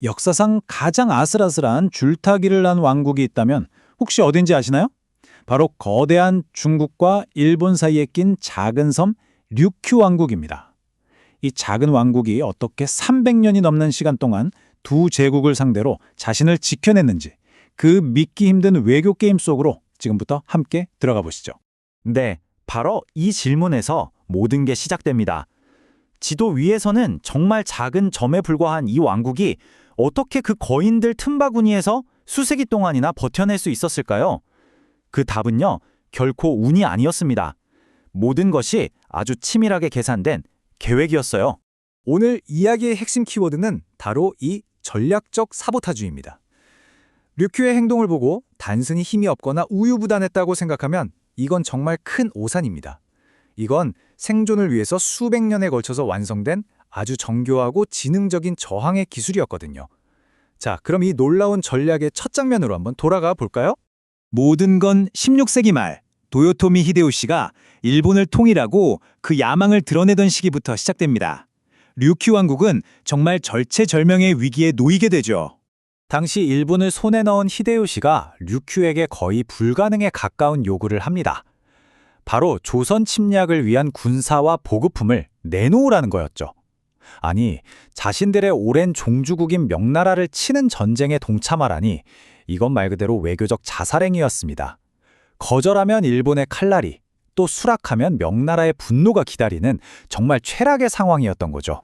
역사상 가장 아슬아슬한 줄타기를 한 왕국이 있다면 혹시 어딘지 아시나요? 바로 거대한 중국과 일본 사이에 낀 작은 섬 류큐 왕국입니다. 이 작은 왕국이 어떻게 300년이 넘는 시간 동안 두 제국을 상대로 자신을 지켜냈는지 그 믿기 힘든 외교 게임 속으로 지금부터 함께 들어가 보시죠. 네, 바로 이 질문에서 모든 게 시작됩니다. 지도 위에서는 정말 작은 점에 불과한 이 왕국이 어떻게 그 거인들 틈바구니에서 수세기 동안이나 버텨낼 수 있었을까요? 그 답은요, 결코 운이 아니었습니다. 모든 것이 아주 치밀하게 계산된 계획이었어요. 오늘 이야기의 핵심 키워드는 바로 이 전략적 사보타주의입니다. 류큐의 행동을 보고 단순히 힘이 없거나 우유부단했다고 생각하면 이건 정말 큰 오산입니다. 이건 생존을 위해서 수백 년에 걸쳐서 완성된 아주 정교하고 지능적인 저항의 기술이었거든요. 자, 그럼 이 놀라운 전략의 첫 장면으로 한번 돌아가 볼까요? 모든 건 16세기 말 도요토미 히데요시가 일본을 통일하고 그 야망을 드러내던 시기부터 시작됩니다. 류큐 왕국은 정말 절체절명의 위기에 놓이게 되죠. 당시 일본을 손에 넣은 히데요시가 류큐에게 거의 불가능에 가까운 요구를 합니다. 바로 조선 침략을 위한 군사와 보급품을 내놓으라는 거였죠. 아니, 자신들의 오랜 종주국인 명나라를 치는 전쟁에 동참하라니 이건 말 그대로 외교적 자살행위였습니다. 거절하면 일본의 칼날이, 또 수락하면 명나라의 분노가 기다리는 정말 최악의 상황이었던 거죠.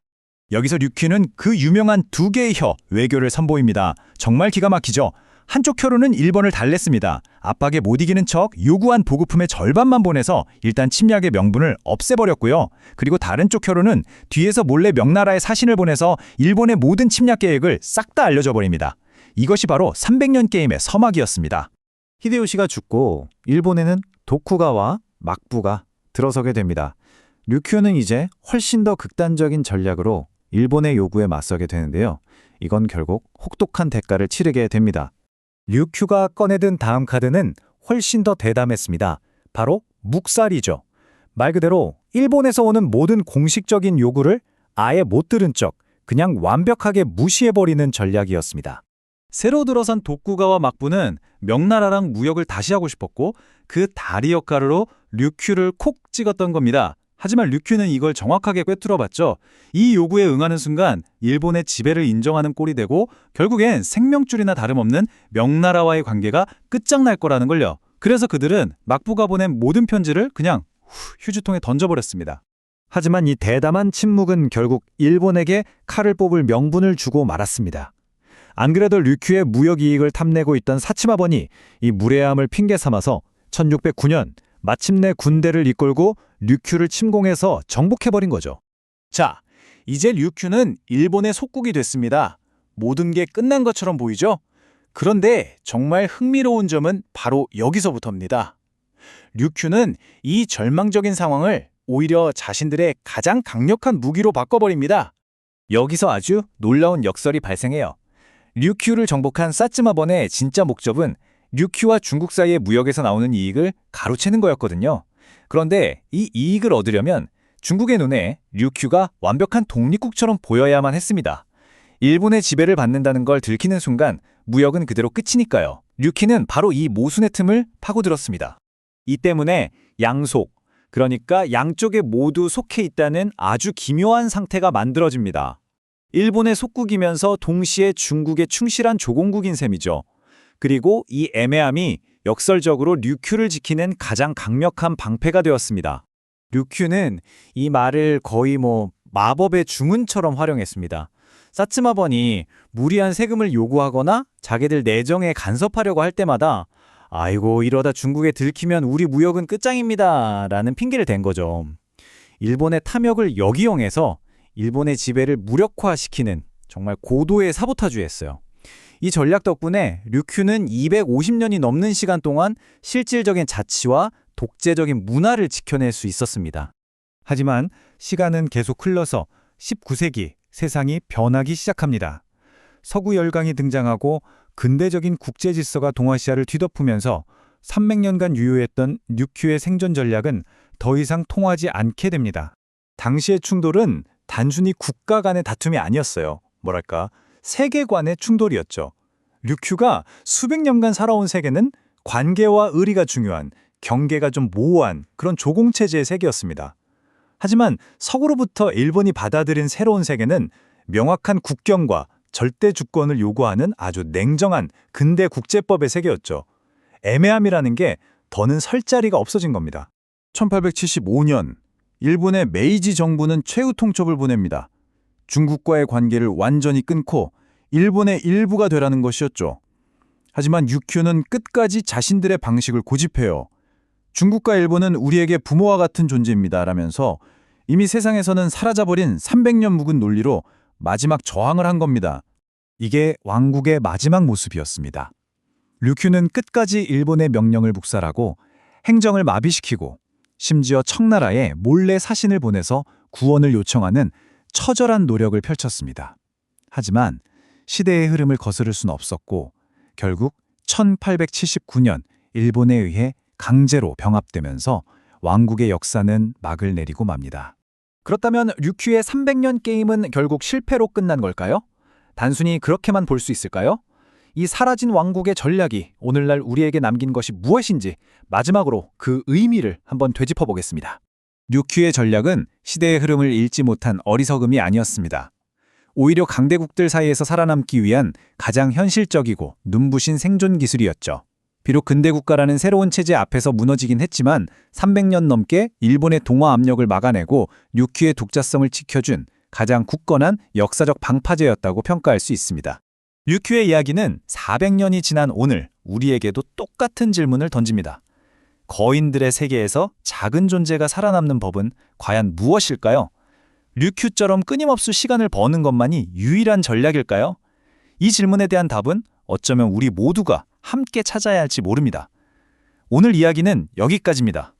여기서 류큐는 그 유명한 두 개의 혀, 외교를 선보입니다. 정말 기가 막히죠? 한쪽 혀로는 일본을 달랬습니다. 압박에 못 이기는 척 요구한 보급품의 절반만 보내서 일단 침략의 명분을 없애버렸고요. 그리고 다른 쪽 혀로는 뒤에서 몰래 명나라에 사신을 보내서 일본의 모든 침략 계획을 싹 다 알려줘 버립니다. 이것이 바로 300년 게임의 서막이었습니다. 히데요시가 죽고 일본에는 도쿠가와 막부가 들어서게 됩니다. 류큐는 이제 훨씬 더 극단적인 전략으로 일본의 요구에 맞서게 되는데요. 이건 결국 혹독한 대가를 치르게 됩니다. 류큐가 꺼내든 다음 카드는 훨씬 더 대담했습니다. 바로 묵살이죠. 말 그대로 일본에서 오는 모든 공식적인 요구를 아예 못 들은 척 그냥 완벽하게 무시해버리는 전략이었습니다. 새로 들어선 도쿠가와 막부는 명나라랑 무역을 다시 하고 싶었고 그 다리 역할으로 류큐를 콕 찍었던 겁니다. 하지만 류큐는 이걸 정확하게 꿰뚫어봤죠. 이 요구에 응하는 순간 일본의 지배를 인정하는 꼴이 되고 결국엔 생명줄이나 다름없는 명나라와의 관계가 끝장날 거라는 걸요. 그래서 그들은 막부가 보낸 모든 편지를 그냥 휴지통에 던져버렸습니다. 하지만 이 대담한 침묵은 결국 일본에게 칼을 뽑을 명분을 주고 말았습니다. 안 그래도 류큐의 무역 이익을 탐내고 있던 사치마번이 이 무례함을 핑계 삼아서 1609년 마침내 군대를 이끌고 류큐를 침공해서 정복해버린 거죠. 자, 이제 류큐는 일본의 속국이 됐습니다. 모든 게 끝난 것처럼 보이죠? 그런데 정말 흥미로운 점은 바로 여기서부터입니다. 류큐는 이 절망적인 상황을 오히려 자신들의 가장 강력한 무기로 바꿔버립니다. 여기서 아주 놀라운 역설이 발생해요. 류큐를 정복한 사츠마번의 진짜 목적은 류큐와 중국 사이의 무역에서 나오는 이익을 가로채는 거였거든요. 그런데 이 이익을 얻으려면 중국의 눈에 류큐가 완벽한 독립국처럼 보여야만 했습니다. 일본의 지배를 받는다는 걸 들키는 순간 무역은 그대로 끝이니까요. 류큐는 바로 이 모순의 틈을 파고들었습니다. 이 때문에 양속, 그러니까 양쪽에 모두 속해 있다는 아주 기묘한 상태가 만들어집니다. 일본의 속국이면서 동시에 중국에 충실한 조공국인 셈이죠. 그리고 이 애매함이 역설적으로 류큐를 지키는 가장 강력한 방패가 되었습니다. 류큐는 이 말을 거의 마법의 주문처럼 활용했습니다. 사츠마번이 무리한 세금을 요구하거나 자기들 내정에 간섭하려고 할 때마다 아이고 이러다 중국에 들키면 우리 무역은 끝장입니다 라는 핑계를 댄 거죠. 일본의 탐욕을 역이용해서 일본의 지배를 무력화시키는 정말 고도의 사보타주였어요. 이 전략 덕분에 류큐는 250년이 넘는 시간 동안 실질적인 자치와 독재적인 문화를 지켜낼 수 있었습니다. 하지만 시간은 계속 흘러서 19세기 세상이 변하기 시작합니다. 서구 열강이 등장하고 근대적인 국제 질서가 동아시아를 뒤덮으면서 300년간 유효했던 류큐의 생존 전략은 더 이상 통하지 않게 됩니다. 당시의 충돌은 단순히 국가 간의 다툼이 아니었어요. 세계관의 충돌이었죠. 류큐가 수백 년간 살아온 세계는 관계와 의리가 중요한, 경계가 좀 모호한 그런 조공체제의 세계였습니다. 하지만 서구로부터 일본이 받아들인 새로운 세계는 명확한 국경과 절대 주권을 요구하는 아주 냉정한 근대 국제법의 세계였죠. 애매함이라는 게 더는 설 자리가 없어진 겁니다. 1875년 일본의 메이지 정부는 최후 통첩을 보냅니다. 중국과의 관계를 완전히 끊고 일본의 일부가 되라는 것이었죠. 하지만 류큐는 끝까지 자신들의 방식을 고집해요. 중국과 일본은 우리에게 부모와 같은 존재입니다 라면서 이미 세상에서는 사라져버린 300년 묵은 논리로 마지막 저항을 한 겁니다. 이게 왕국의 마지막 모습이었습니다. 류큐는 끝까지 일본의 명령을 묵살하고 행정을 마비시키고 심지어 청나라에 몰래 사신을 보내서 구원을 요청하는 처절한 노력을 펼쳤습니다. 하지만 시대의 흐름을 거스를 수는 없었고 결국 1879년 일본에 의해 강제로 병합되면서 왕국의 역사는 막을 내리고 맙니다. 그렇다면 류큐의 300년 게임은 결국 실패로 끝난 걸까요? 단순히 그렇게만 볼 수 있을까요? 이 사라진 왕국의 전략이 오늘날 우리에게 남긴 것이 무엇인지 마지막으로 그 의미를 한번 되짚어 보겠습니다. 류큐의 전략은 시대의 흐름을 읽지 못한 어리석음이 아니었습니다. 오히려 강대국들 사이에서 살아남기 위한 가장 현실적이고 눈부신 생존 기술이었죠. 비록 근대국가라는 새로운 체제 앞에서 무너지긴 했지만 300년 넘게 일본의 동화 압력을 막아내고 류큐의 독자성을 지켜준 가장 굳건한 역사적 방파제였다고 평가할 수 있습니다. 류큐의 이야기는 400년이 지난 오늘 우리에게도 똑같은 질문을 던집니다. 거인들의 세계에서 작은 존재가 살아남는 법은 과연 무엇일까요? 류큐처럼 끊임없이 시간을 버는 것만이 유일한 전략일까요? 이 질문에 대한 답은 어쩌면 우리 모두가 함께 찾아야 할지 모릅니다. 오늘 이야기는 여기까지입니다.